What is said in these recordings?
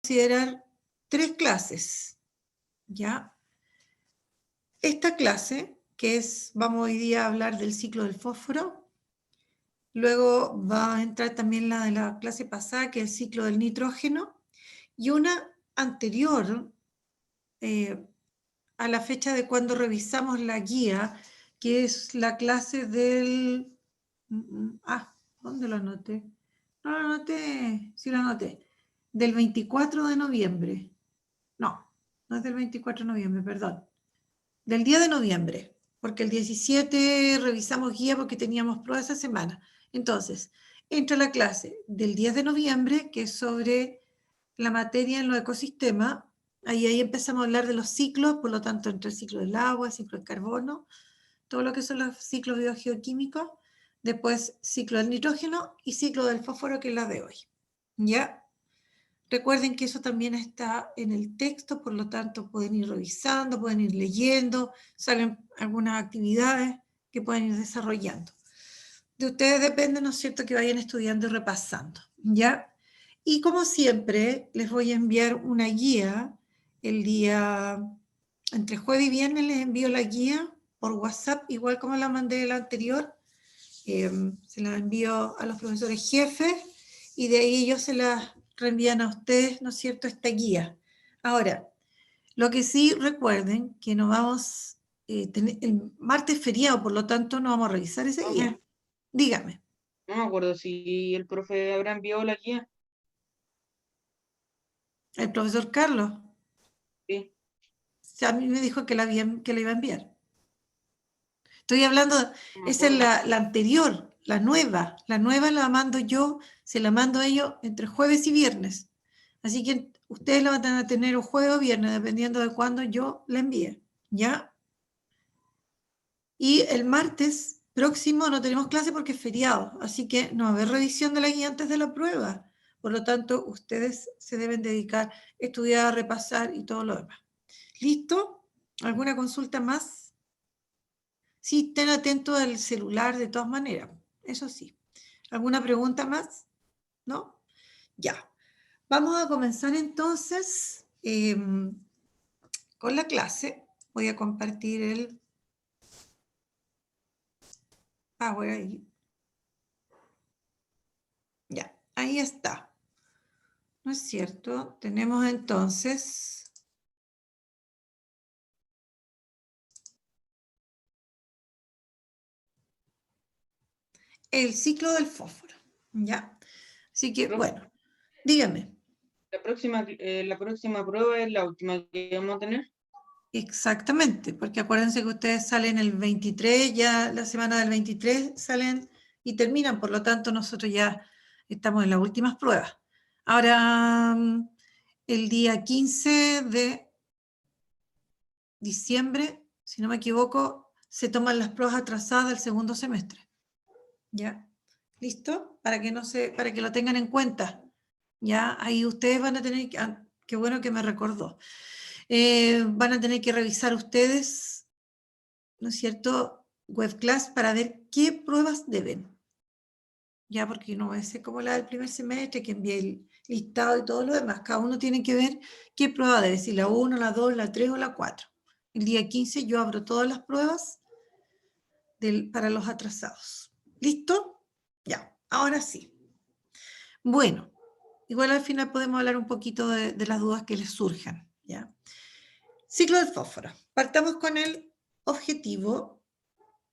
considerar 3 clases, ¿ya? Esta clase, que es, vamos hoy día a hablar del ciclo del fósforo, luego va a entrar también la de la clase pasada, que es el ciclo del nitrógeno, y una anterior a la fecha de cuando revisamos la guía, que es la clase del... ¿dónde lo anoté? No lo anoté, sí lo anoté. Del 24 de noviembre. No es del 24 de noviembre, perdón. Del día de noviembre, porque el 17 revisamos guía porque teníamos prueba esa semana. Entonces, entra la clase del 10 de noviembre, que es sobre la materia en los ecosistemas. Ahí empezamos a hablar de los ciclos, por lo tanto, entre el ciclo del agua, el ciclo del carbono, todo lo que son los ciclos biogeoquímicos, después ciclo del nitrógeno y ciclo del fósforo, que es la de hoy. ¿Ya? Recuerden que eso también está en el texto, por lo tanto pueden ir revisando, pueden ir leyendo, salen algunas actividades que pueden ir desarrollando. De ustedes depende, ¿no es cierto?, que vayan estudiando y repasando, ¿ya? Y como siempre, les voy a enviar una guía el día, entre jueves y viernes les envío la guía por WhatsApp, igual como la mandé la anterior. Se la envío a los profesores jefes y de ahí ellos se la reenvían a ustedes, ¿no es cierto?, esta guía. Ahora, lo que sí recuerden que no vamos, el martes feriado, por lo tanto no vamos a revisar esa guía. Dígame. No me acuerdo si el profe habrá enviado la guía. El profesor Carlos, Sí. a mí me dijo que la iba a enviar. Estoy hablando, No me esa es acuerdo. la anterior, la nueva. La nueva la mando yo, se la mando a ellos entre jueves y viernes. Así que ustedes la van a tener o jueves o viernes, dependiendo de cuándo yo la envíe. ¿Ya? Y el martes próximo no tenemos clase porque es feriado, así que no va a haber revisión de la guía antes de la prueba. Por lo tanto, ustedes se deben dedicar a estudiar, repasar y todo lo demás. ¿Listo? ¿Alguna consulta más? Sí, estén atentos al celular de todas maneras, eso sí. ¿Alguna pregunta más? ¿No? Ya. Vamos a comenzar entonces con la clase. Voy a compartir el Power ahí. Ya, ahí está. ¿No es cierto? Tenemos entonces el ciclo del fósforo. ¿Ya? Así que, Profe, bueno, dígame. la próxima prueba es la última que vamos a tener. Exactamente, porque acuérdense que ustedes salen el 23, ya la semana del 23 salen y terminan, por lo tanto nosotros ya estamos en las últimas pruebas. Ahora, el día 15 de diciembre, si no me equivoco, se toman las pruebas atrasadas del segundo semestre. ¿Ya? ¿Listo? Para que lo tengan en cuenta. ¿Ya? Ahí ustedes van a tener que, qué bueno que me recordó. Van a tener que revisar ustedes, ¿no es cierto?, WebClass para ver qué pruebas deben. Ya, porque no va a ser como la del primer semestre, que envié el listado y todo lo demás. Cada uno tiene que ver qué prueba debe, si la 1, la 2, la 3 o la 4. El día 15 yo abro todas las pruebas para los atrasados. ¿Listo? Ya, ahora sí. Bueno, igual al final podemos hablar un poquito de las dudas que les surjan. ¿Ya? Ciclo del fósforo. Partamos con el objetivo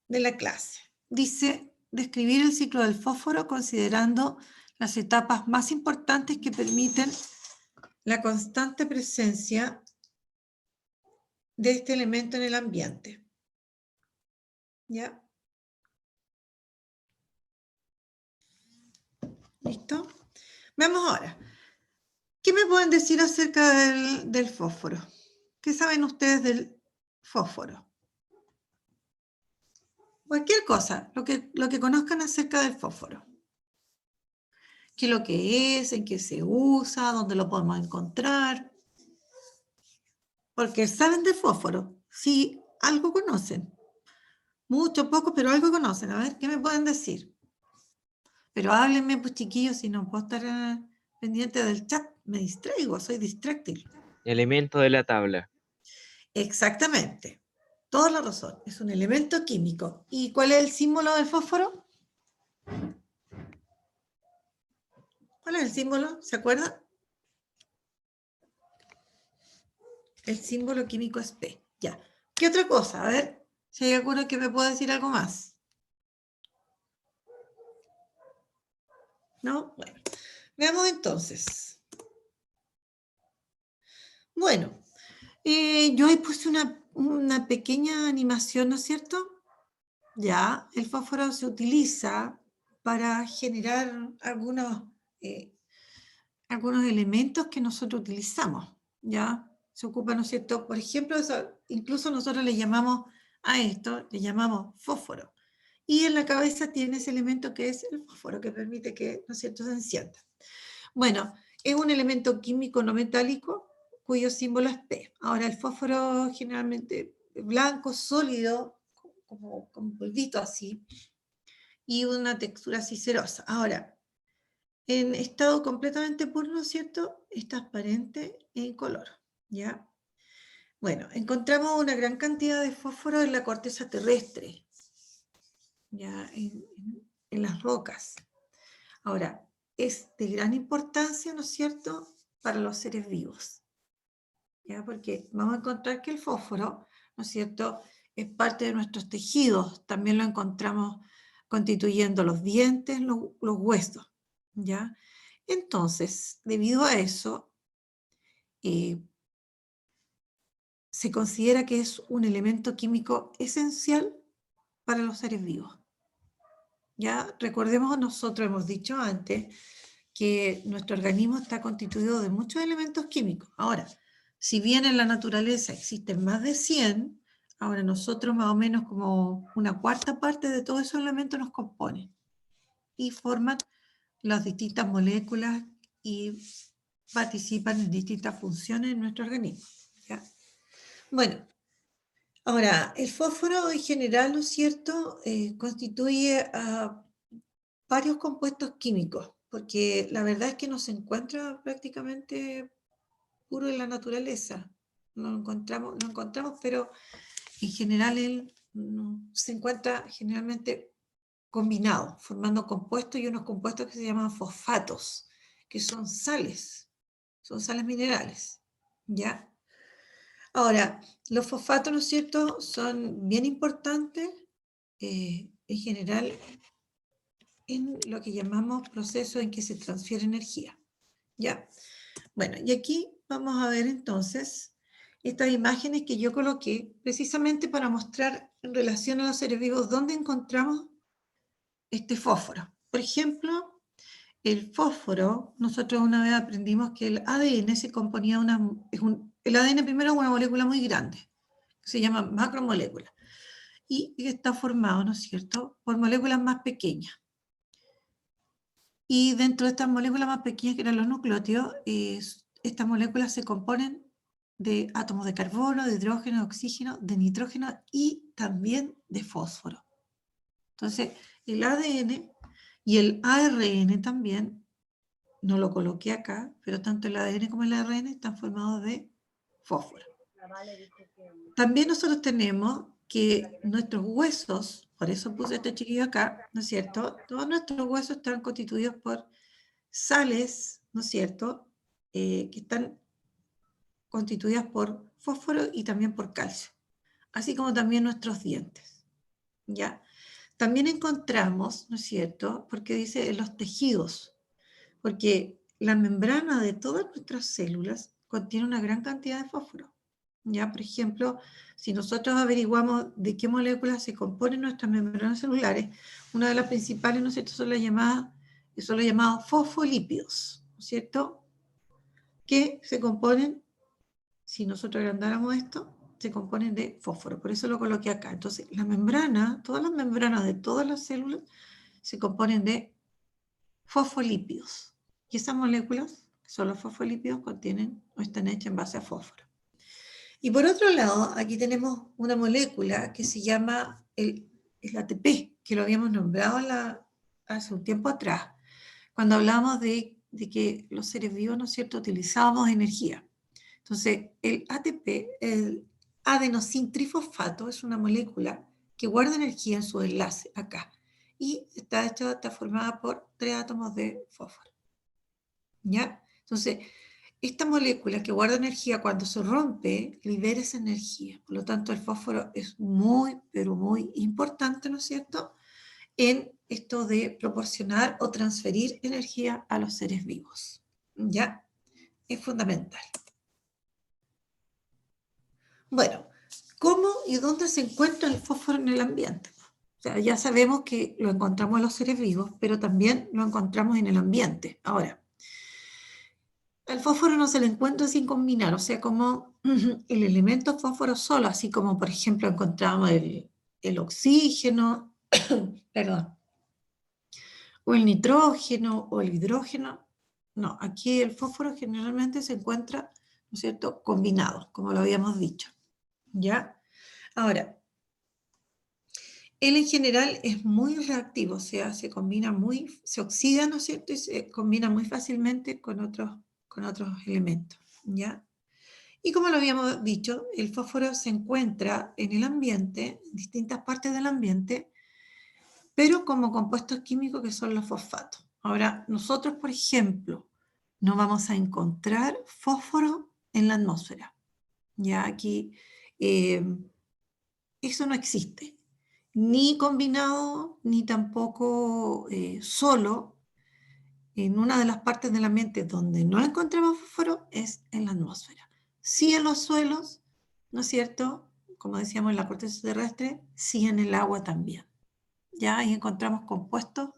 de la clase. Dice, describir el ciclo del fósforo considerando las etapas más importantes que permiten la constante presencia de este elemento en el ambiente. ¿Ya? ¿Listo? Veamos ahora. ¿Qué me pueden decir acerca del fósforo? ¿Qué saben ustedes del fósforo? Cualquier cosa, lo que conozcan acerca del fósforo. ¿Qué es lo que es? ¿En qué se usa? ¿Dónde lo podemos encontrar? Porque saben del fósforo. Sí, algo conocen. Mucho, poco, pero algo conocen. A ver, ¿qué me pueden decir? Pero háblenme, pues chiquillos, si no puedo estar pendiente del chat. me distraigo, soy distráctil. Elemento de la tabla. Exactamente. Toda la razón. Es un elemento químico. ¿Y cuál es el símbolo del fósforo? ¿Cuál es el símbolo? ¿Se acuerdan? El símbolo químico es P. Ya. ¿Qué otra cosa? A ver, si hay alguno que me pueda decir algo más. ¿No? Bueno. Veamos entonces. Bueno, yo ahí puse una pequeña animación, ¿no es cierto? Ya, el fósforo se utiliza para generar algunos elementos que nosotros utilizamos, ¿ya? Se ocupa, ¿no es cierto? Por ejemplo, incluso nosotros le llamamos a esto, le llamamos fósforo. Y en la cabeza tiene ese elemento que es el fósforo, que permite que, ¿no es cierto?, se encienda. Bueno, es un elemento químico no metálico cuyo símbolo es P. Ahora, el fósforo generalmente blanco, sólido, como polvito así, y una textura así cerosa. Ahora, en estado completamente puro, ¿no es cierto?, es transparente en color, ¿ya? Bueno, encontramos una gran cantidad de fósforo en la corteza terrestre, ya, en las rocas. Ahora, es de gran importancia, ¿no es cierto?, para los seres vivos, ¿ya? Porque vamos a encontrar que el fósforo, ¿no es cierto?, es parte de nuestros tejidos. También lo encontramos constituyendo los dientes, los huesos, ¿ya? Entonces, debido a eso, se considera que es un elemento químico esencial para los seres vivos. Ya recordemos, nosotros hemos dicho antes que nuestro organismo está constituido de muchos elementos químicos. Ahora, si bien en la naturaleza existen más de 100, ahora nosotros más o menos como una cuarta parte de todos esos elementos nos componen y forman las distintas moléculas y participan en distintas funciones en nuestro organismo, ¿ya? Bueno, ahora, el fósforo en general, ¿no es cierto?, constituye varios compuestos químicos, porque la verdad es que no se encuentra prácticamente puro en la naturaleza. Lo encontramos, pero en general él se encuentra generalmente combinado, formando compuestos y unos compuestos que se llaman fosfatos, que son sales minerales, ¿ya? Ahora, los fosfatos, ¿no es cierto?, son bien importantes en general en lo que llamamos proceso en que se transfiere energía, ¿ya? Bueno, y aquí vamos a ver entonces estas imágenes que yo coloqué precisamente para mostrar en relación a los seres vivos dónde encontramos este fósforo. Por ejemplo, el fósforo, nosotros una vez aprendimos que el ADN se componía el ADN primero es una molécula muy grande, que se llama macromolécula, y está formado, ¿no es cierto?, por moléculas más pequeñas. Y dentro de estas moléculas más pequeñas, que eran los nucleótidos, estas moléculas se componen de átomos de carbono, de hidrógeno, de oxígeno, de nitrógeno y también de fósforo. Entonces, el ADN y el ARN también, no lo coloqué acá, pero tanto el ADN como el ARN están formados de fósforo. También nosotros tenemos que nuestros huesos, por eso puse este chiquillo acá, ¿no es cierto?, todos nuestros huesos están constituidos por sales, ¿no es cierto?, que están constituidas por fósforo y también por calcio, así como también nuestros dientes, ¿ya? También encontramos, ¿no es cierto?, porque dice en los tejidos, porque la membrana de todas nuestras células contiene una gran cantidad de fósforo, ¿ya? Por ejemplo, si nosotros averiguamos de qué moléculas se componen nuestras membranas celulares, una de las principales, ¿no es cierto?, son los llamados fosfolípidos, ¿no es cierto?, que se componen, si nosotros agrandáramos esto, se componen de fósforo, por eso lo coloqué acá. Entonces, la membrana, todas las membranas de todas las células se componen de fosfolípidos. Y esas moléculas, que son los fosfolípidos, contienen o están hechas en base a fósforo. Y por otro lado, aquí tenemos una molécula que se llama el ATP, que lo habíamos nombrado hace un tiempo atrás, cuando hablamos de de que los seres vivos, ¿no es cierto?, utilizábamos energía. Entonces, el ATP, el adenosintrifosfato, es una molécula que guarda energía en su enlace acá. Y está formada por 3 átomos de fósforo. ¿Ya? Entonces, esta molécula que guarda energía, cuando se rompe, libera esa energía. Por lo tanto, el fósforo es muy, pero muy importante, ¿no es cierto?, en esto de proporcionar o transferir energía a los seres vivos. ¿Ya? Es fundamental. Bueno, ¿cómo y dónde se encuentra el fósforo en el ambiente? O sea, ya sabemos que lo encontramos en los seres vivos, pero también lo encontramos en el ambiente. Ahora, al fósforo no se le encuentra sin combinar, o sea, como el elemento fósforo solo, así como, por ejemplo, encontramos el oxígeno, perdón, o el nitrógeno o el hidrógeno. No, aquí el fósforo generalmente se encuentra, ¿no es cierto?, combinado, como lo habíamos dicho. ¿Ya? Ahora, él en general es muy reactivo, o sea, se oxida, ¿no es cierto?, y se combina muy fácilmente con otros elementos, ¿ya? Y como lo habíamos dicho, el fósforo se encuentra en el ambiente, en distintas partes del ambiente, pero como compuestos químicos que son los fosfatos. Ahora, nosotros, por ejemplo, no vamos a encontrar fósforo en la atmósfera. Ya aquí eso no existe, ni combinado, ni tampoco solo. En una de las partes del ambiente donde no encontramos fósforo es en la atmósfera. Sí en los suelos, ¿no es cierto?, como decíamos en la corteza terrestre, sí en el agua también. Ya ahí encontramos compuestos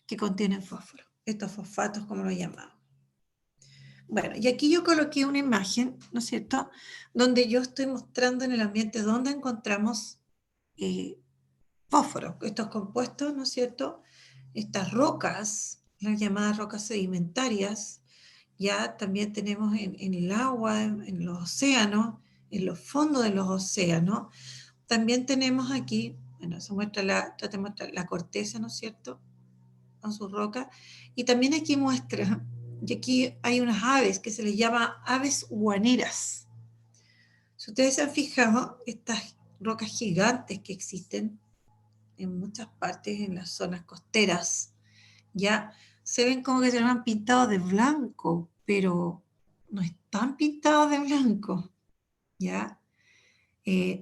que contienen fósforo, estos fosfatos como lo llamamos. Bueno, y aquí yo coloqué una imagen, ¿no es cierto?, donde yo estoy mostrando en el ambiente donde encontramos fósforo, estos compuestos, ¿no es cierto?, estas rocas, las llamadas rocas sedimentarias. Ya también tenemos en el agua, en los océanos, en los fondos de los océanos. También tenemos aquí, bueno, se muestra trata de mostrar la corteza, ¿no es cierto?, con sus rocas. Y también aquí muestra, y aquí hay unas aves que se les llama aves guaneras. Si ustedes se han fijado, estas rocas gigantes que existen en muchas partes, en las zonas costeras, ya se ven como que se han pintado de blanco, pero no están pintados de blanco, ¿ya?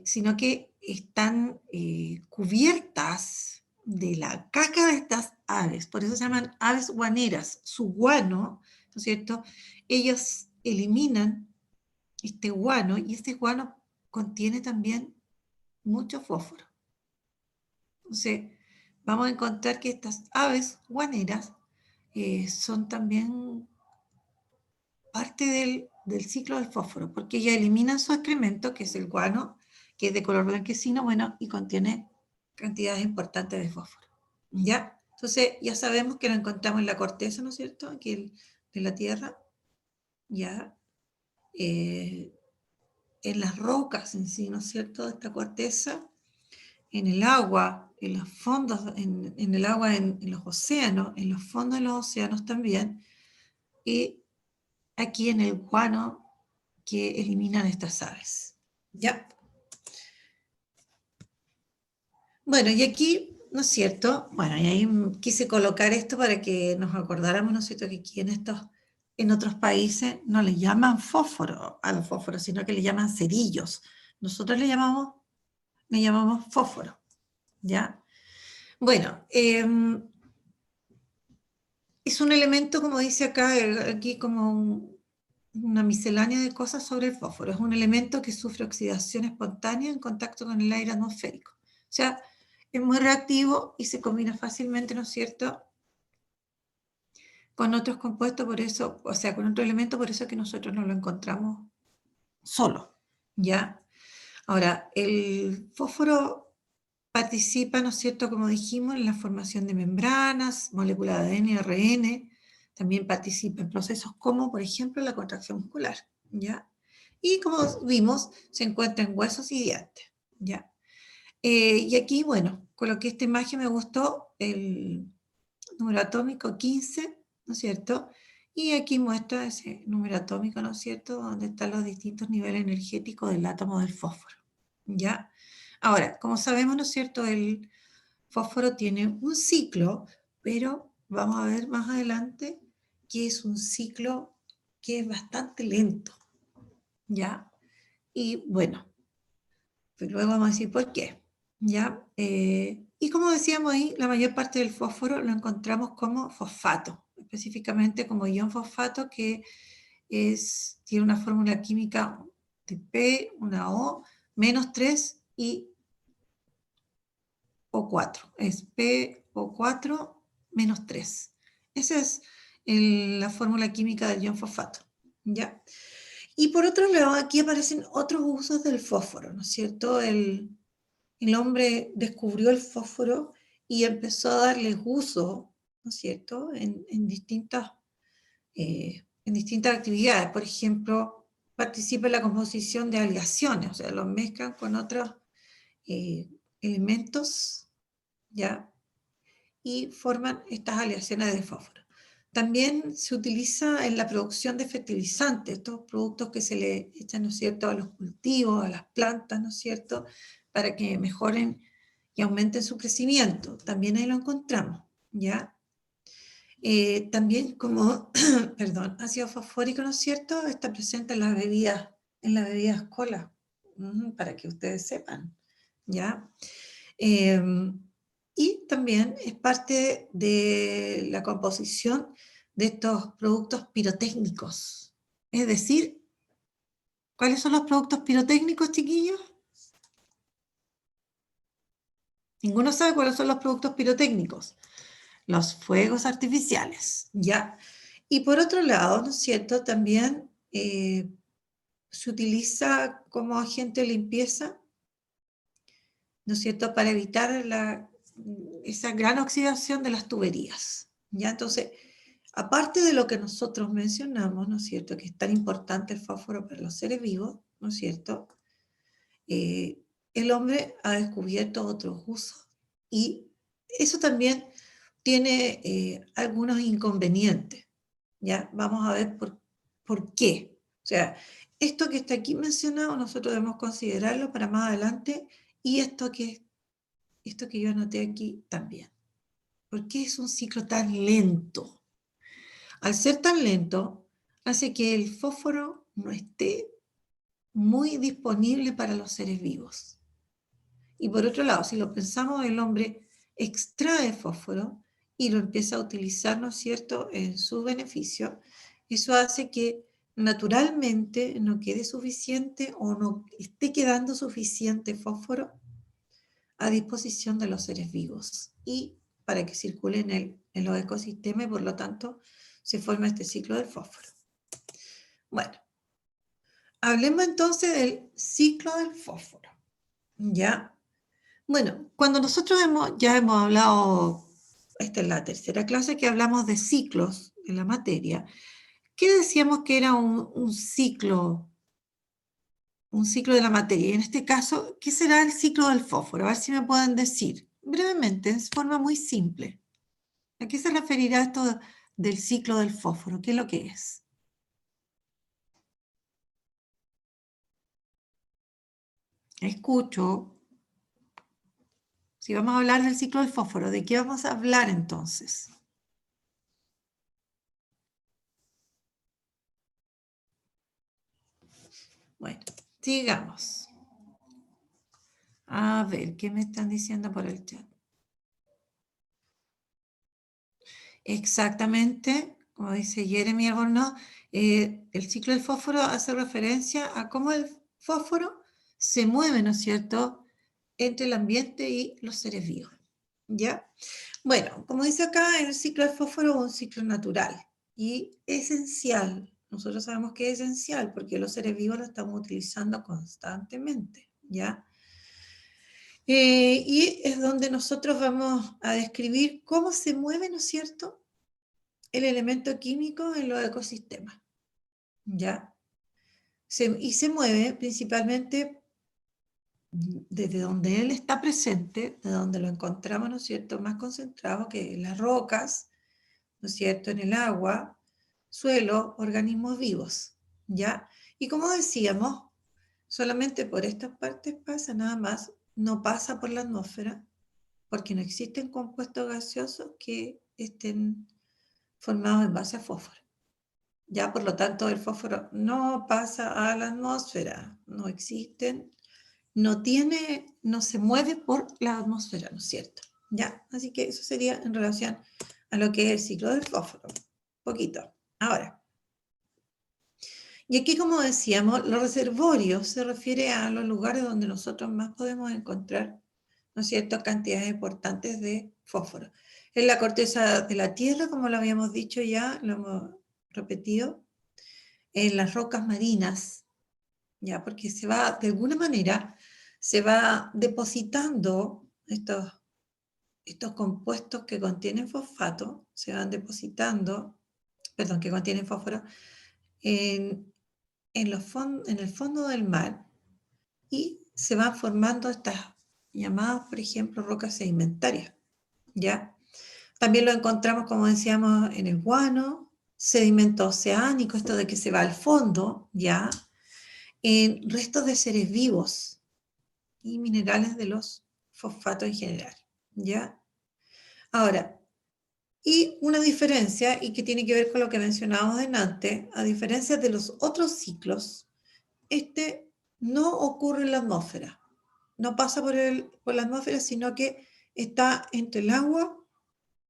Sino que están cubiertas de la caca de estas aves, por eso se llaman aves guaneras. Su guano, ¿no es cierto?, ellos eliminan este guano, y este guano contiene también mucho fósforo. Entonces, vamos a encontrar que estas aves guaneras son también parte del ciclo del fósforo, porque ellas eliminan su excremento, que es el guano, que es de color blanquecino, bueno, y contiene cantidades importantes de fósforo. ¿Ya? Entonces, ya sabemos que lo encontramos en la corteza, ¿no es cierto?, aquí de la Tierra, ¿ya? En las rocas en sí, ¿no es cierto?, de esta corteza, en el agua, en los fondos, en el agua, en los océanos, en los fondos de los océanos también, y aquí en el guano que eliminan estas aves. ¿Ya? Bueno, y aquí, ¿no es cierto? Bueno, y ahí quise colocar esto para que nos acordáramos, ¿no es cierto?, que aquí en otros países no le llaman fósforo a los fósforos, sino que le llaman cerillos. Nosotros le llamamos fósforo, ¿ya? Bueno, es un elemento, como dice acá, aquí como una miscelánea de cosas sobre el fósforo. Es un elemento que sufre oxidación espontánea en contacto con el aire atmosférico. O sea, es muy reactivo y se combina fácilmente, ¿no es cierto?, con otros compuestos, por eso, o sea, con otro elemento, por eso es que nosotros no lo encontramos solo, ¿ya? Ahora, el fósforo participa, ¿no es cierto?, como dijimos, en la formación de membranas, moléculas de ADN y ARN. También participa en procesos como, por ejemplo, la contracción muscular, ¿ya? Y como vimos, se encuentra en huesos y dientes, ¿ya? Y aquí, bueno, coloqué esta imagen, me gustó el número atómico 15, ¿no es cierto?, Y aquí muestra ese número atómico, ¿no es cierto?, donde están los distintos niveles energéticos del átomo del fósforo, ¿ya? Ahora, como sabemos, ¿no es cierto?, el fósforo tiene un ciclo, pero vamos a ver más adelante que es un ciclo que es bastante lento, ¿ya? Y bueno, pues luego vamos a decir por qué, ¿ya? Y como decíamos ahí, la mayor parte del fósforo lo encontramos como fosfato, específicamente como ion fosfato, que tiene una fórmula química de P, una O, -3 y O4. Es PO4 -3. Esa es la fórmula química del ion fosfato, ¿ya? Y por otro lado, aquí aparecen otros usos del fósforo, ¿no es cierto? El hombre descubrió el fósforo y empezó a darle uso, ¿no es cierto?, en distintas actividades. Por ejemplo, participa en la composición de aleaciones, o sea, los mezclan con otros elementos, ¿ya? Y forman estas aleaciones de fósforo. También se utiliza en la producción de fertilizantes, estos productos que se le echan, ¿no es cierto?, a los cultivos, a las plantas, ¿no es cierto?, para que mejoren y aumenten su crecimiento. También ahí lo encontramos, ¿ya? También como, perdón, ácido fosfórico, ¿no es cierto?, está presente en las bebidas cola, para que ustedes sepan, ¿ya? Y también es parte de la composición de estos productos pirotécnicos. Es decir, ¿cuáles son los productos pirotécnicos, chiquillos? Ninguno sabe cuáles son los productos pirotécnicos. Los fuegos artificiales, ¿ya? Y por otro lado, ¿no es cierto?, también se utiliza como agente de limpieza, ¿no es cierto?, para evitar esa gran oxidación de las tuberías, ¿ya? Entonces, aparte de lo que nosotros mencionamos, ¿no es cierto?, que es tan importante el fósforo para los seres vivos, ¿no es cierto?, el hombre ha descubierto otros usos y eso también tiene algunos inconvenientes, ¿ya? Vamos a ver por qué. O sea, esto que está aquí mencionado nosotros debemos considerarlo para más adelante y esto que yo anoté aquí también. ¿Por qué es un ciclo tan lento? Al ser tan lento, hace que el fósforo no esté muy disponible para los seres vivos. Y por otro lado, si lo pensamos, el hombre extrae fósforo y lo empieza a utilizar, ¿no es cierto?, en su beneficio. Eso hace que naturalmente no quede suficiente o no esté quedando suficiente fósforo a disposición de los seres vivos y para que circule en los ecosistemas y por lo tanto se forma este ciclo del fósforo. Bueno, hablemos entonces del ciclo del fósforo, ¿ya? Bueno, cuando nosotros ya hemos hablado, esta es la tercera clase que hablamos de ciclos en la materia, ¿qué decíamos que era un ciclo de la materia? Y en este caso, ¿qué será el ciclo del fósforo? A ver si me pueden decir brevemente, en forma muy simple. ¿A qué se referirá esto del ciclo del fósforo? ¿Qué es lo que es? Escucho. Si vamos a hablar del ciclo del fósforo, ¿de qué vamos a hablar entonces? Bueno, sigamos. A ver, ¿qué me están diciendo por el chat? Exactamente, como dice Jeremy Albornoz, el ciclo del fósforo hace referencia a cómo el fósforo se mueve, ¿no es cierto?, entre el ambiente y los seres vivos, ¿ya? Bueno, como dice acá, el ciclo del fósforo es un ciclo natural y esencial. Nosotros sabemos que es esencial porque los seres vivos lo estamos utilizando constantemente, ¿ya? Y es donde nosotros vamos a describir cómo se mueve, ¿no es cierto?, el elemento químico en los ecosistemas, ¿ya? Y se mueve principalmente desde donde él está presente, de donde lo encontramos, ¿no es cierto?, más concentrado, que en las rocas, ¿no es cierto?, en el agua, suelo, organismos vivos, ¿ya? Y como decíamos, solamente por estas partes pasa, nada más, no pasa por la atmósfera, porque no existen compuestos gaseosos que estén formados en base a fósforo. Ya, por lo tanto, el fósforo no pasa a la atmósfera, no existen, no se mueve por la atmósfera, ¿no es cierto? Ya, así que eso sería en relación a lo que es el ciclo del fósforo. Poquito. Ahora, y aquí, como decíamos, los reservorios se refiere a los lugares donde nosotros más podemos encontrar, ¿no es cierto?, cantidades importantes de fósforo. En la corteza de la Tierra, como lo habíamos dicho ya, lo hemos repetido, en las rocas marinas, ya, porque se va, de alguna manera, se va depositando estos compuestos que contienen fosfato, se van depositando, perdón, que contienen fósforo, en en el fondo del mar y se van formando estas llamadas, por ejemplo, rocas sedimentarias, ¿ya? También lo encontramos, como decíamos, en el guano, sedimento oceánico, esto de que se va al fondo, ¿ya? En restos de seres vivos y minerales de los fosfatos en general, ¿ya? Ahora, y una diferencia, y que tiene que ver con lo que mencionábamos delante, a diferencia de los otros ciclos, este no ocurre en la atmósfera, no pasa por la atmósfera, sino que está entre el agua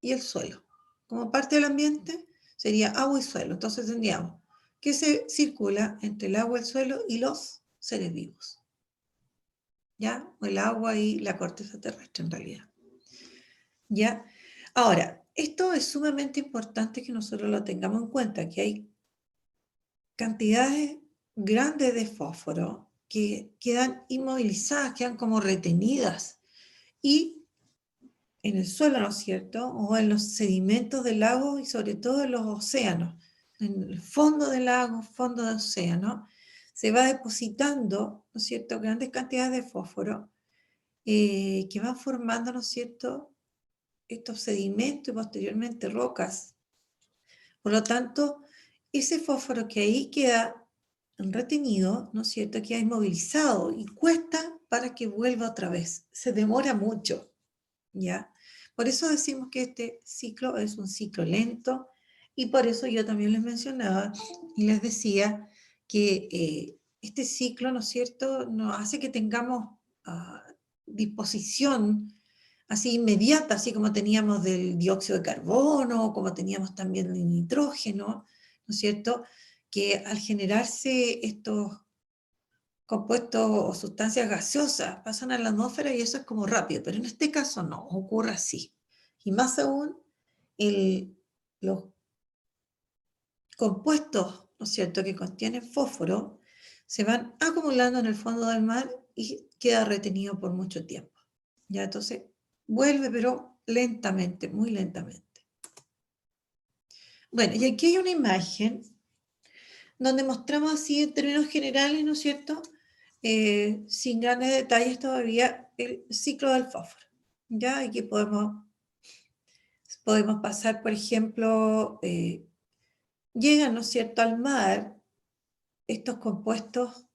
y el suelo. Como parte del ambiente sería agua y suelo. Entonces tendríamos que se circula entre el agua, el suelo y los seres vivos. ¿Ya? O el agua y la corteza terrestre en realidad. ¿Ya? Ahora, esto es sumamente importante que nosotros lo tengamos en cuenta, que hay cantidades grandes de fósforo que quedan inmovilizadas, quedan como retenidas y en el suelo, ¿no es cierto? O en los sedimentos del lago y sobre todo en los océanos, en el fondo del lago, fondo del océano, se va depositando, ¿no es cierto?, grandes cantidades de fósforo que van formando, ¿no es cierto?, estos sedimentos y posteriormente rocas. Por lo tanto, ese fósforo que ahí queda retenido, ¿no es cierto?, queda inmovilizado y cuesta para que vuelva otra vez. Se demora mucho, ¿ya? Por eso decimos que este ciclo es un ciclo lento y por eso yo también les mencionaba y les decía que este ciclo, ¿no es cierto?, nos hace que tengamos disposición así inmediata, así como teníamos del dióxido de carbono, como teníamos también del nitrógeno, ¿no es cierto?, que al generarse estos compuestos o sustancias gaseosas pasan a la atmósfera y eso es como rápido, pero en este caso no, ocurre así. Y más aún, los compuestos, ¿no es cierto?, que contienen fósforo, se van acumulando en el fondo del mar y queda retenido por mucho tiempo. Ya, entonces, vuelve, pero lentamente, muy lentamente. Bueno, y aquí hay una imagen donde mostramos así en términos generales, ¿no es cierto?, sin grandes detalles todavía, el ciclo del fósforo. Ya, aquí podemos pasar, por ejemplo, llegan, ¿no es cierto?, al mar estos compuestos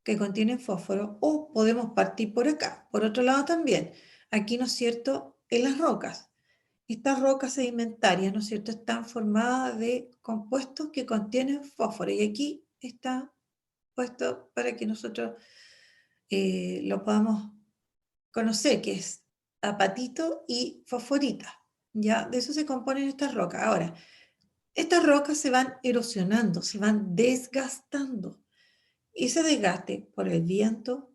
que contienen fósforo, o podemos partir por acá. Por otro lado también, aquí, ¿no es cierto?, en las rocas. Estas rocas sedimentarias, ¿no es cierto?, están formadas de compuestos que contienen fósforo. Y aquí está puesto para que nosotros lo podamos conocer, que es apatito y fosforita. ¿Ya? De eso se componen estas rocas. Ahora, estas rocas se van erosionando, se van desgastando. Ese desgaste por el viento,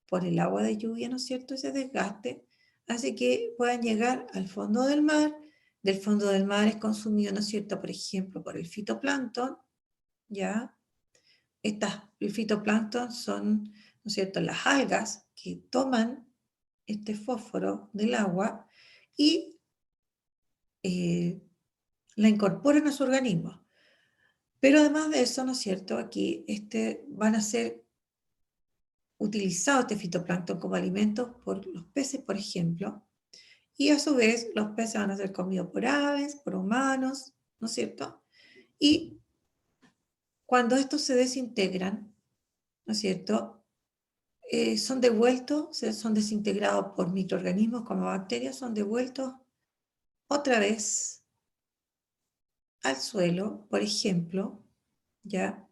por el agua de lluvia, ¿no es cierto? Ese desgaste hace que puedan llegar al fondo del mar. Del fondo del mar es consumido, ¿no es cierto?, por ejemplo, por el fitoplancton, ¿ya? El fitoplancton son, ¿no es cierto?, las algas que toman este fósforo del agua y la incorporan a su organismo. Pero además de eso, ¿no es cierto?, aquí van a ser utilizados este fitoplancton como alimentos por los peces, por ejemplo, y a su vez los peces van a ser comidos por aves, por humanos, ¿no es cierto? Y cuando estos se desintegran, ¿no es cierto? Son devueltos, son desintegrados por microorganismos como bacterias, son devueltos otra vez al suelo, por ejemplo, ¿ya?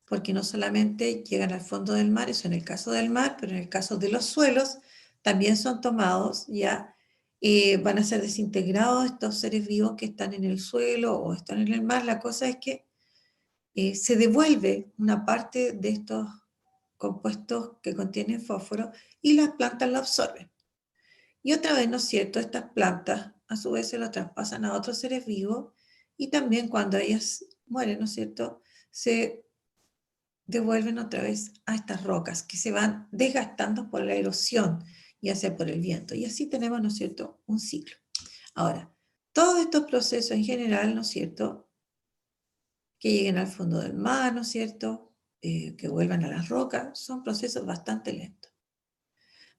Porque no solamente llegan al fondo del mar, eso en el caso del mar, pero en el caso de los suelos también son tomados, ¿ya? Van a ser desintegrados estos seres vivos que están en el suelo o están en el mar. La cosa es que se devuelve una parte de estos compuestos que contienen fósforo y las plantas lo absorben. Y otra vez, ¿no es cierto?, estas plantas a su vez se lo traspasan a otros seres vivos y también cuando ellas mueren, ¿no es cierto?, se devuelven otra vez a estas rocas que se van desgastando por la erosión, ya sea por el viento. Y así tenemos, ¿no es cierto?, un ciclo. Ahora, todos estos procesos en general, ¿no es cierto?, que lleguen al fondo del mar, ¿no es cierto?, que vuelvan a las rocas, son procesos bastante lentos.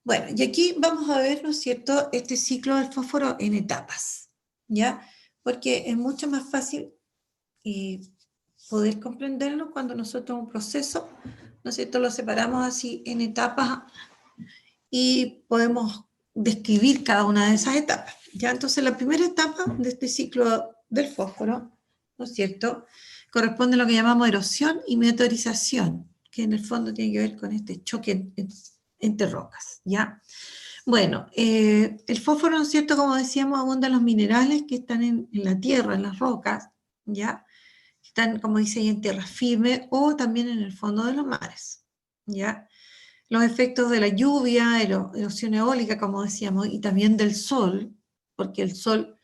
Bueno, y aquí vamos a ver, ¿no es cierto?, este ciclo del fósforo en etapas, ¿ya? Porque es mucho más fácil poder comprenderlo cuando nosotros un proceso, ¿no es cierto?, lo separamos así en etapas y podemos describir cada una de esas etapas, ¿ya? Entonces, la primera etapa de este ciclo del fósforo, ¿no es cierto?, corresponde a lo que llamamos erosión y meteorización, que en el fondo tiene que ver con este choque entre rocas, ¿ya? Bueno, el fósforo, ¿no es cierto?, como decíamos, abunda en los minerales que están en la tierra, en las rocas, ¿ya? Están, como dice ahí, en tierra firme o también en el fondo de los mares, ¿ya? Los efectos de la lluvia, erosión eólica, como decíamos, y también del sol, porque el sol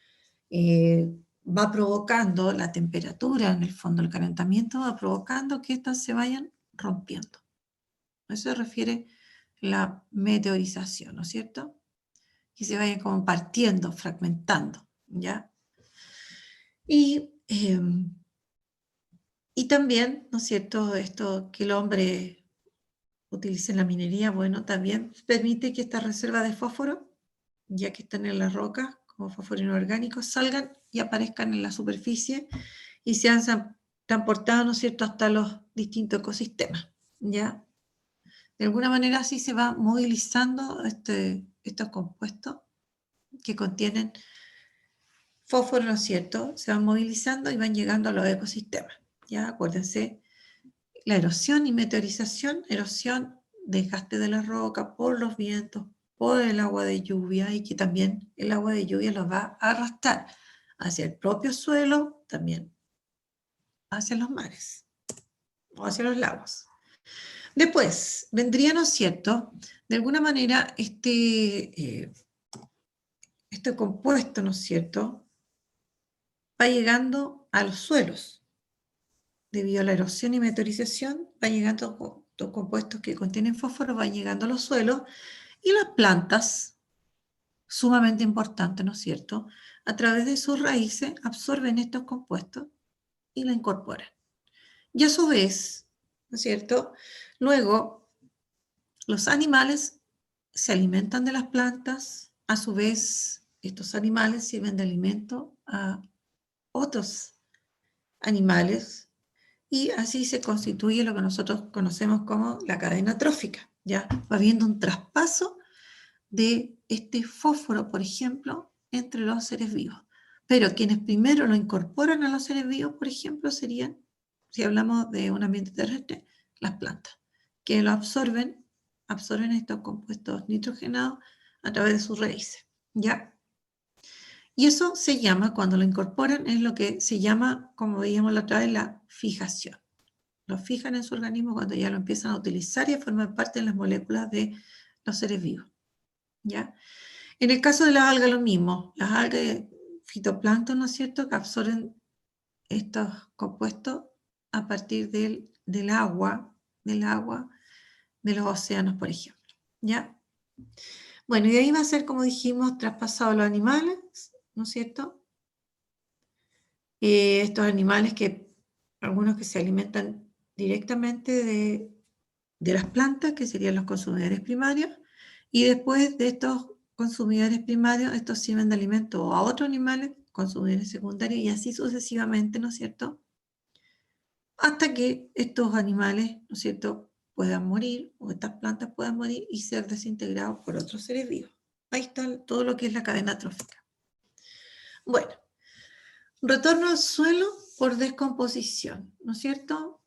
va provocando la temperatura, en el fondo el calentamiento va provocando que estas se vayan rompiendo. A eso se refiere la meteorización, ¿no es cierto? Que se vayan como partiendo, fragmentando, ¿ya? Y también, ¿no es cierto?, esto que el hombre utiliza en la minería, bueno, también permite que estas reservas de fósforo, ya que están en las rocas, como fósforo inorgánico, salgan y aparezcan en la superficie y sean transportados, ¿no es cierto?, hasta los distintos ecosistemas, ¿ya? De alguna manera así se va movilizando estos compuestos que contienen fósforo, ¿no es cierto?, se van movilizando y van llegando a los ecosistemas, ¿ya? Acuérdense, la erosión y meteorización, erosión, desgaste de la roca por los vientos, por el agua de lluvia, y que también el agua de lluvia los va a arrastrar hacia el propio suelo, también hacia los mares o hacia los lagos. Después vendría, ¿no es cierto?, de alguna manera este compuesto, ¿no es cierto?, va llegando a los suelos. Debido a la erosión y meteorización, van llegando los compuestos que contienen fósforo, van llegando a los suelos, y las plantas, sumamente importantes, ¿no es cierto?, a través de sus raíces absorben estos compuestos y la incorporan. Y a su vez, ¿no es cierto?, luego los animales se alimentan de las plantas, a su vez estos animales sirven de alimento a otros animales, y así se constituye lo que nosotros conocemos como la cadena trófica. Ya va habiendo un traspaso de este fósforo, por ejemplo, entre los seres vivos. Pero quienes primero lo incorporan a los seres vivos, por ejemplo, serían, si hablamos de un ambiente terrestre, las plantas, que lo absorben estos compuestos nitrogenados a través de sus raíces, ¿ya? Y eso se llama, cuando lo incorporan, es lo que se llama, como veíamos la otra vez, la fijación. Lo fijan en su organismo cuando ya lo empiezan a utilizar y a formar parte de las moléculas de los seres vivos, ¿ya? En el caso de las algas, lo mismo. Las algas fitoplancton, ¿no es cierto?, que absorben estos compuestos a partir del agua de los océanos, por ejemplo, ¿ya? Bueno, y ahí va a ser, como dijimos, traspasado a los animales, ¿no es cierto? Estos animales algunos que se alimentan directamente de las plantas, que serían los consumidores primarios, y después de estos consumidores primarios, estos sirven de alimento a otros animales, consumidores secundarios, y así sucesivamente, ¿no es cierto? Hasta que estos animales, ¿no es cierto?, puedan morir, o estas plantas puedan morir y ser desintegrados por otros seres vivos. Ahí está todo lo que es la cadena trófica. Bueno, retorno al suelo por descomposición, ¿no es cierto?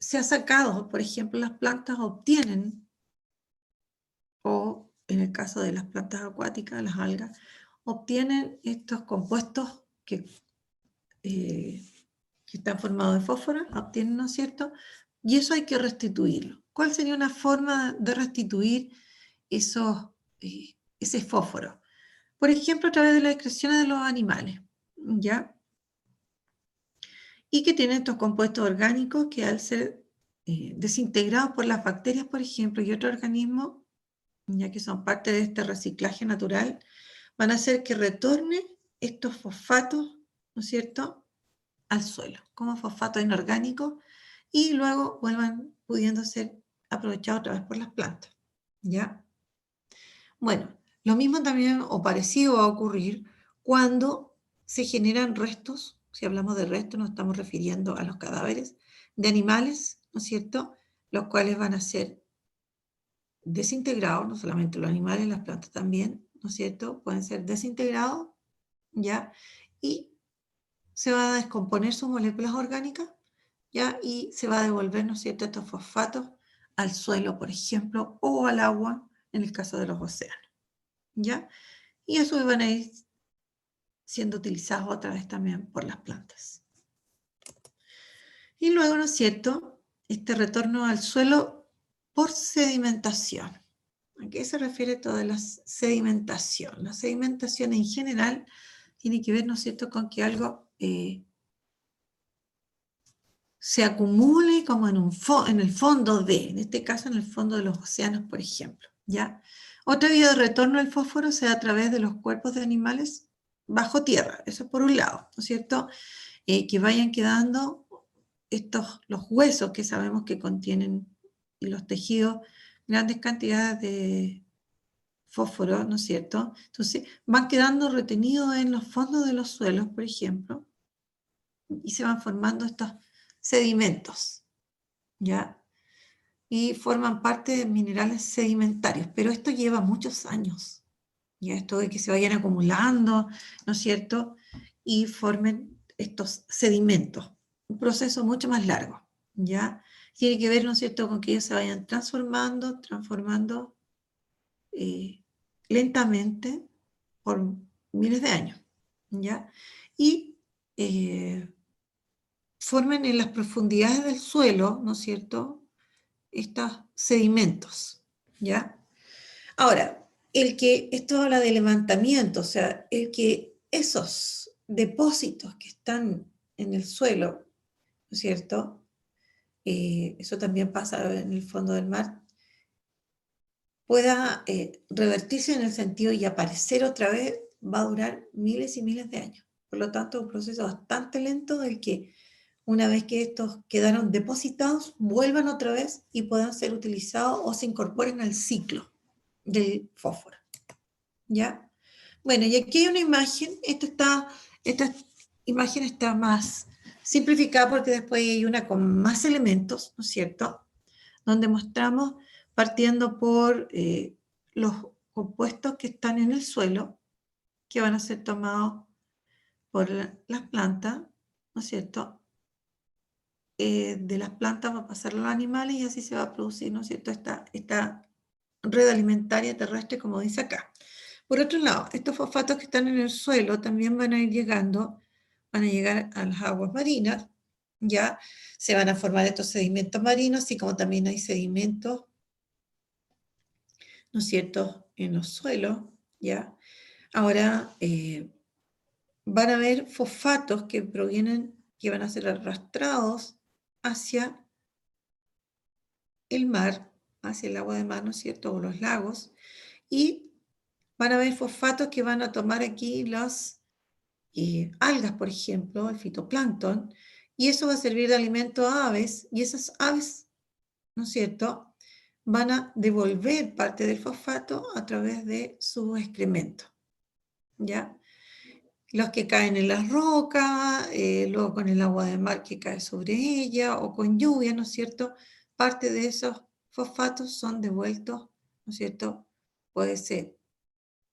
Se ha sacado, por ejemplo, las plantas obtienen, o en el caso de las plantas acuáticas, las algas, obtienen estos compuestos que están formados de fósforo, obtienen, ¿no es cierto? Y eso hay que restituirlo. ¿Cuál sería una forma de restituir ese fósforo? Por ejemplo, a través de las excreciones de los animales, ¿ya? Y que tienen estos compuestos orgánicos que al ser desintegrados por las bacterias, por ejemplo, y otros organismos, ya que son parte de este reciclaje natural, van a hacer que retornen estos fosfatos, ¿no es cierto?, al suelo, como fosfatos inorgánicos, y luego vuelvan pudiendo ser aprovechados otra vez por las plantas, ¿ya? Bueno, lo mismo también o parecido va a ocurrir cuando se generan restos. Si hablamos de restos, nos estamos refiriendo a los cadáveres de animales, ¿no es cierto?, los cuales van a ser desintegrados, no solamente los animales, las plantas también, ¿no es cierto?, pueden ser desintegrados, ¿ya? Y se van a descomponer sus moléculas orgánicas, ¿ya? Y se va a devolver, ¿no es cierto?, estos fosfatos al suelo, por ejemplo, o al agua, en el caso de los océanos, ¿ya? Y eso van a ir siendo utilizados otra vez también por las plantas. Y luego, ¿no es cierto?, este retorno al suelo por sedimentación. ¿A qué se refiere toda la sedimentación? La sedimentación en general tiene que ver, ¿no es cierto?, con que algo se acumule como en el fondo en este caso en el fondo de los océanos, por ejemplo, ¿ya? Otra vía de retorno al fósforo se da a través de los cuerpos de animales bajo tierra, eso por un lado, ¿no es cierto?, que vayan quedando los huesos que sabemos que contienen, y los tejidos, grandes cantidades de fósforo, ¿no es cierto? Entonces van quedando retenidos en los fondos de los suelos, por ejemplo, y se van formando estos sedimentos, ¿ya? Y forman parte de minerales sedimentarios, pero esto lleva muchos años, ¿ya? Esto de que se vayan acumulando, ¿no es cierto?, y formen estos sedimentos, un proceso mucho más largo, ¿ya? Tiene que ver, ¿no es cierto?, con que ellos se vayan transformando lentamente por miles de años, ¿ya? Y formen en las profundidades del suelo, ¿no es cierto?, estos sedimentos, ¿ya? Ahora, esto habla de levantamiento, o sea, el que esos depósitos que están en el suelo, ¿no es cierto?, eso también pasa en el fondo del mar, pueda revertirse en el sentido y aparecer otra vez, va a durar miles y miles de años. Por lo tanto, es un proceso bastante lento del que una vez que estos quedaron depositados, vuelvan otra vez y puedan ser utilizados o se incorporen al ciclo del fósforo, ¿ya? Bueno, y aquí hay una imagen, esta imagen está más simplificada porque después hay una con más elementos, ¿no es cierto?, donde mostramos partiendo por los compuestos que están en el suelo, que van a ser tomados por las plantas, ¿no es cierto?, de las plantas va a pasar a los animales y así se va a producir, ¿no es cierto?, esta red alimentaria terrestre, como dice acá. Por otro lado, estos fosfatos que están en el suelo también van a ir van a llegar a las aguas marinas, ya se van a formar estos sedimentos marinos, así como también hay sedimentos, ¿no es cierto?, en los suelos, ya. Ahora, van a haber fosfatos que van a ser arrastrados hacia el mar, hacia el agua de mar, ¿no es cierto?, o los lagos, y van a haber fosfatos que van a tomar aquí las algas, por ejemplo, el fitoplancton, y eso va a servir de alimento a aves, y esas aves, ¿no es cierto?, van a devolver parte del fosfato a través de sus excrementos, ¿ya? Los que caen en las rocas, luego con el agua de mar que cae sobre ella o con lluvia, ¿no es cierto? Parte de esos fosfatos son devueltos, ¿no es cierto? Puede ser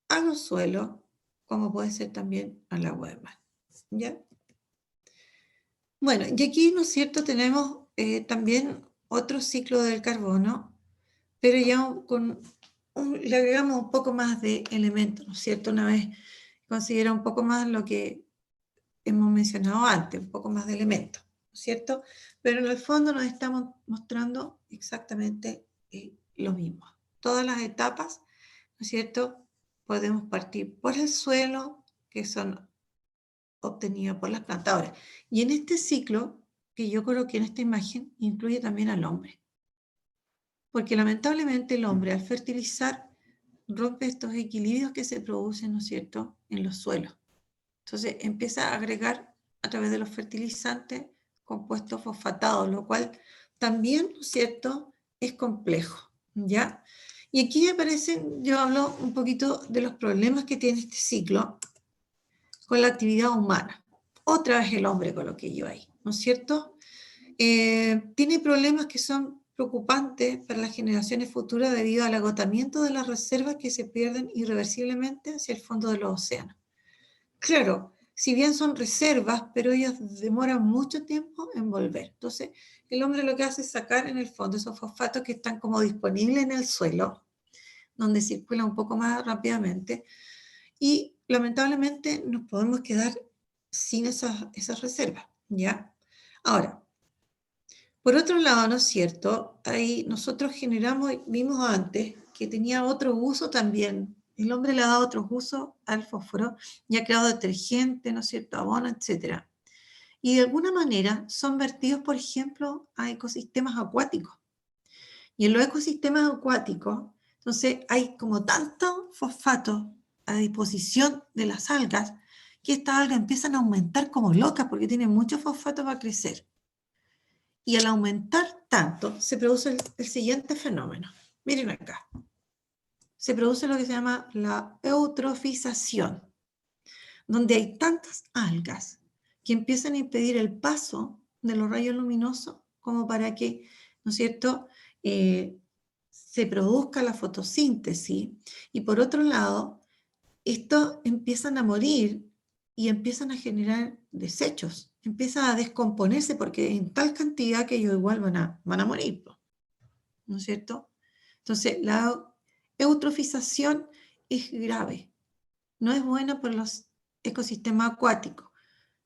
a los suelos, como puede ser también al agua de mar, ¿ya? Bueno, y aquí, ¿no es cierto?, tenemos también otro ciclo del carbono, pero ya le agregamos un poco más de elementos, ¿no es cierto? Una vez considera un poco más lo que hemos mencionado antes, un poco más de elementos, ¿no es cierto? Pero en el fondo nos estamos mostrando exactamente lo mismo. Todas las etapas, ¿no es cierto? Podemos partir por el suelo, que son obtenidos por las plantas. Ahora, y en este ciclo que yo coloqué en esta imagen, incluye también al hombre. Porque lamentablemente el hombre al fertilizar rompe estos equilibrios que se producen, ¿no es cierto?, en los suelos. Entonces empieza a agregar a través de los fertilizantes compuestos fosfatados, lo cual también, ¿no es cierto?, es complejo, ¿ya? Y aquí aparecen, yo hablo un poquito de los problemas que tiene este ciclo con la actividad humana. Otra vez el hombre coloqué yo ahí, ¿no es cierto? Tiene problemas que son preocupantes para las generaciones futuras debido al agotamiento de las reservas que se pierden irreversiblemente hacia el fondo de los océanos. Claro, si bien son reservas, pero ellas demoran mucho tiempo en volver. Entonces, el hombre lo que hace es sacar en el fondo esos fosfatos que están como disponibles en el suelo, donde circulan un poco más rápidamente, y lamentablemente nos podemos quedar sin esas reservas, ¿ya? Ahora, por otro lado, ¿no es cierto? Ahí nosotros generamos, vimos antes, que tenía otro uso también. El hombre le ha dado otros usos al fósforo y ha creado detergente, ¿no es cierto?, abono, etc. Y de alguna manera son vertidos, por ejemplo, a ecosistemas acuáticos. Y en los ecosistemas acuáticos, entonces hay como tanto fosfato a disposición de las algas que estas algas empiezan a aumentar como locas porque tienen mucho fosfato para crecer. Y al aumentar tanto, se produce el siguiente fenómeno. Miren acá. Se produce lo que se llama la eutrofización, donde hay tantas algas que empiezan a impedir el paso de los rayos luminosos como para que, ¿no es cierto?, se produzca la fotosíntesis. Y por otro lado, estos empiezan a morir y empiezan a generar desechos, empiezan a descomponerse porque en tal cantidad que ellos igual van a morir, ¿no es cierto? Entonces, la eutrofización es grave, no es buena para los ecosistemas acuáticos,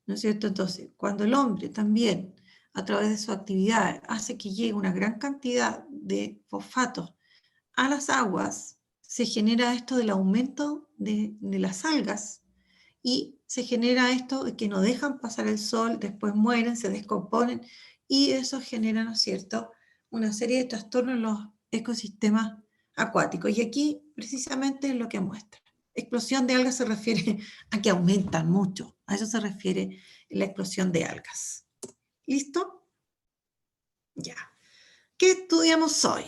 ¿no es cierto? Entonces, cuando el hombre también, a través de su actividad, hace que llegue una gran cantidad de fosfatos a las aguas, se genera esto del aumento de las algas y se genera esto de que no dejan pasar el sol, después mueren, se descomponen y eso genera, ¿no es cierto?, una serie de trastornos en los ecosistemas acuáticos. Y aquí precisamente es lo que muestra. Explosión de algas se refiere a que aumentan mucho, a eso se refiere la explosión de algas. ¿Listo? Ya. ¿Qué estudiamos hoy?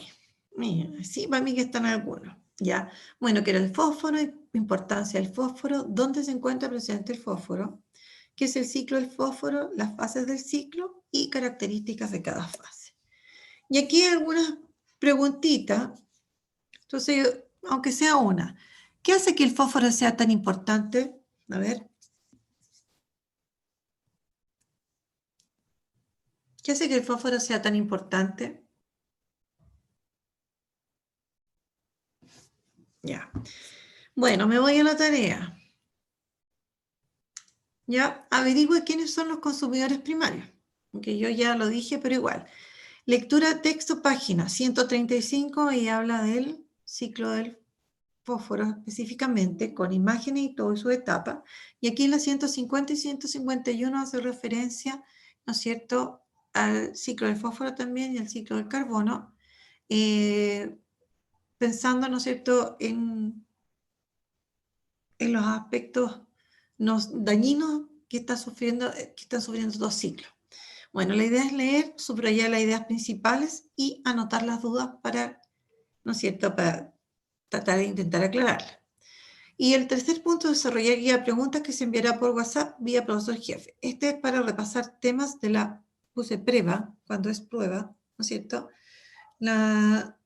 Mira, sí, para mí que están algunos. ¿Ya? Bueno, que era el fósforo, importancia del fósforo, dónde se encuentra presente el fósforo, qué es el ciclo del fósforo, las fases del ciclo y características de cada fase. Y aquí hay algunas preguntitas. Entonces, aunque sea una, ¿qué hace que el fósforo sea tan importante? A ver. ¿Qué hace que el fósforo sea tan importante? Ya. Bueno, me voy a la tarea. Ya, averigüe quiénes son los consumidores primarios. Aunque yo ya lo dije, pero igual. Lectura, texto, página 135 y habla del ciclo del fósforo específicamente, con imágenes y todo su etapa. Y aquí en la 150 y 151 hace referencia, ¿no es cierto?, al ciclo del fósforo también y al ciclo del carbono, pensando, ¿no es cierto?, en los aspectos dañinos que están sufriendo dos ciclos. Bueno, la idea es leer, subrayar las ideas principales y anotar las dudas para ¿no es cierto?, para tratar de intentar aclararla. Y el tercer punto, desarrollar guía de preguntas que se enviará por WhatsApp vía profesor jefe. Este es para repasar temas de la, puse prueba, cuando es prueba, ¿no es cierto? La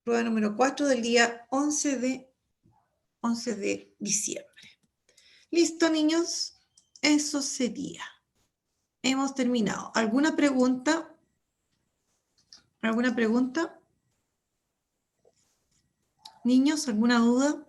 prueba número 4 del día 11 de diciembre. ¿Listo, niños? Eso sería. Hemos terminado. ¿Alguna pregunta? ¿Alguna pregunta? Niños, ¿alguna duda?